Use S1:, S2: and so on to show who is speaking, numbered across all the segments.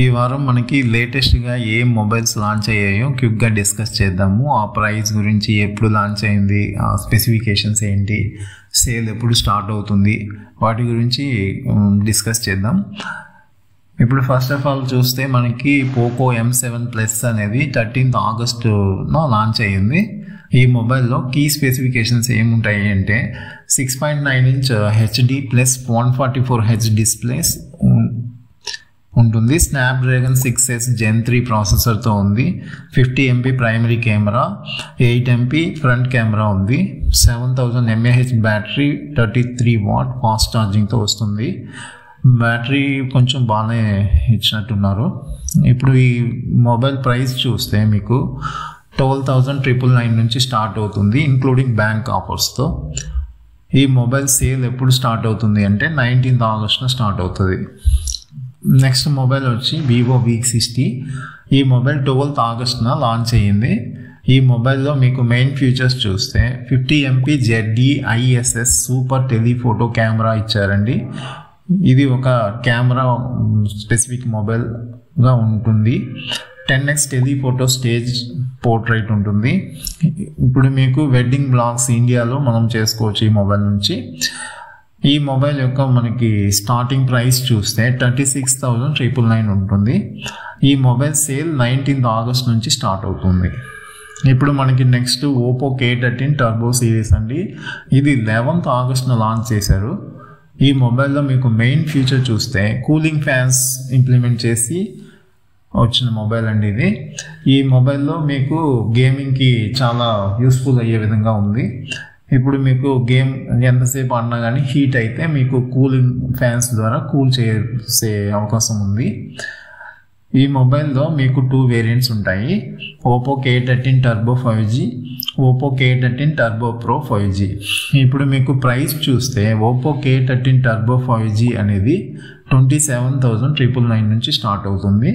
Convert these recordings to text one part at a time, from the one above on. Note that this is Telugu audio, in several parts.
S1: ఈ వారం మనకి లేటెస్ట్గా ఏ మొబైల్స్ లాంచ్ అయ్యాయో క్విక్గా డిస్కస్ చేద్దాము. ఆ ప్రైస్ గురించి, ఎప్పుడు లాంచ్ అయింది, ఆ స్పెసిఫికేషన్స్ ఏంటి, సేల్ ఎప్పుడు స్టార్ట్ అవుతుంది, వాటి గురించి డిస్కస్ చేద్దాం. ఇప్పుడు ఫస్ట్ ఆఫ్ ఆల్ చూస్తే మనకి పోకో M7 Plus అనేది 13th ఆగస్టున లాంచ్ అయ్యింది. ఈ మొబైల్లో కీ స్పెసిఫికేషన్స్ ఏముంటాయి అంటే 6.9 inch HD plus 144Hz displays ఉంటుంది. స్నాప్డ్రాగన్ 6S Gen 3 ప్రాసెసర్తో ఉంది. 50 MP primary camera, 8 MP front camera ఉంది. 7000 mAh బ్యాటరీ, 33 watt ఫాస్ట్ ఛార్జింగ్తో వస్తుంది. బ్యాటరీ కొంచెం బాగానే ఇచ్చినట్టున్నారు. ఇప్పుడు ఈ మొబైల్ ప్రైస్ చూస్తే మీకు 12,999 నుంచి స్టార్ట్ అవుతుంది, ఇంక్లూడింగ్ బ్యాంక్ ఆఫర్స్తో. ఈ మొబైల్ సేల్ ఎప్పుడు స్టార్ట్ అవుతుంది అంటే 19th ఆగస్టున స్టార్ట్ అవుతుంది. నెక్స్ట్ మొబైల్ వచ్చి వివో V60. ఈ మొబైల్ 12th ఆగస్టున లాంచ్ అయ్యింది. ఈ మొబైల్లో మీకు మెయిన్ ఫీచర్స్ చూస్తే 50 MP ZD-ISS super telephoto camera ఇచ్చారండి. ఇది ఒక కెమెరా స్పెసిఫిక్ మొబైల్గా ఉంటుంది. 10x టెలిఫోటో స్టేజ్ పోర్ట్రైట్ ఉంటుంది. ఇప్పుడు మీకు వెడ్డింగ్ బ్లాగ్స్ ఇండియాలో మనం చేసుకోవచ్చు ఈ మొబైల్ నుంచి. ఈ మొబైల్ యొక్క మనకి స్టార్టింగ్ ప్రైస్ చూస్తే 36,999 ఉంటుంది. ఈ మొబైల్ సేల్ 19th ఆగస్ట్ నుంచి స్టార్ట్ అవుతుంది. ఇప్పుడు మనకి next Oppo K13 turbo series అండి. ఇది 11th ఆగస్టున లాంచ్ చేశారు. ఈ మొబైల్లో మీకు మెయిన్ ఫీచర్ చూస్తే కూలింగ్ ఫ్యాన్స్ ఇంప్లిమెంట్ చేసి వచ్చిన మొబైల్ అండి ఇది. ఈ మొబైల్లో మీకు గేమింగ్కి చాలా యూస్ఫుల్ అయ్యే విధంగా ఉంది. ఇప్పుడు మీకు గేమ్ ఎంతసేపు ఆడినా కానీ హీట్ అయితే మీకు కూలింగ్ ఫ్యాన్స్ ద్వారా కూల్ చేసే అవకాశం ఉంది. ఈ మొబైల్లో మీకు 2 వేరియంట్స్ ఉంటాయి. Oppo K13 turbo 5G, Oppo K13 turbo pro 5G. ఇప్పుడు మీకు ప్రైస్ చూస్తే ఓపో K13 టర్బో 5G అనేది 27,999 నుంచి స్టార్ట్ అవుతుంది.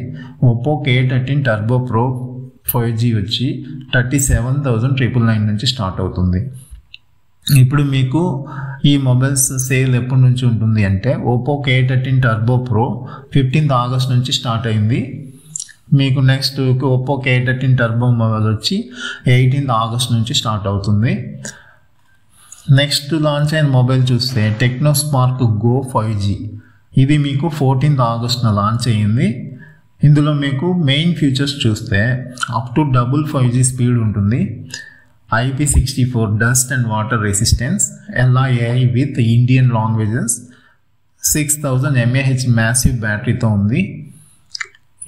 S1: Oppo K13 turbo pro 5G వచ్చి 37,999 నుంచి స్టార్ట్ అవుతుంది. ఇప్పుడు మీకు ఈ మొబైల్స్ సేల్ ఎప్పటి నుంచి ఉంటుంది అంటే Oppo K13 turbo pro 15th August నుంచి స్టార్ట్ అయింది. మీకు next Oppo K13 turbo mobile వచ్చి 18th ఆగస్ట్ నుంచి స్టార్ట్ అవుతుంది. నెక్స్ట్ లాంచ్ అయిన మొబైల్ చూస్తే టెక్నో స్పార్క్ గో 5G. ఇది మీకు 14th ఆగస్టున లాంచ్ అయ్యింది. ఇందులో మీకు మెయిన్ ఫీచర్స్ చూస్తే up to double 5G speed ఉంటుంది. IP64 dust and water resistance, LI with Indian languages, 6000 mAh massive బ్యాటరీతో ఉంది.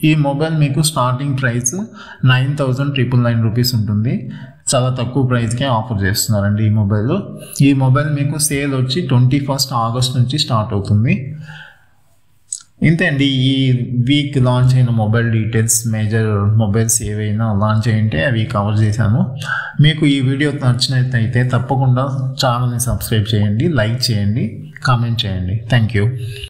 S1: ఈ మొబైల్ మీకు స్టార్టింగ్ ప్రైస్ 9,999 రూపీస్ ఉంటుంది. చాలా తక్కువ ప్రైస్కే ఆఫర్ చేస్తున్నారండి ఈ మొబైల్. ఈ మొబైల్ మీకు సేల్ వచ్చి 21st ఆగస్ట్ నుంచి స్టార్ట్ అవుతుంది. ఇంతే అండి ఈ వీక్ లాంచ్ అయిన మొబైల్ డీటెయిల్స్. మేజర్ మొబైల్స్ ఏవైనా లాంచ్ అయ్యింటే అవి కవర్ చేశాను. మీకు ఈ వీడియో నచ్చినట్లయితే తప్పకుండా ఛానల్ని సబ్స్క్రైబ్ చేయండి, లైక్ చేయండి, కామెంట్ చేయండి. Thank you.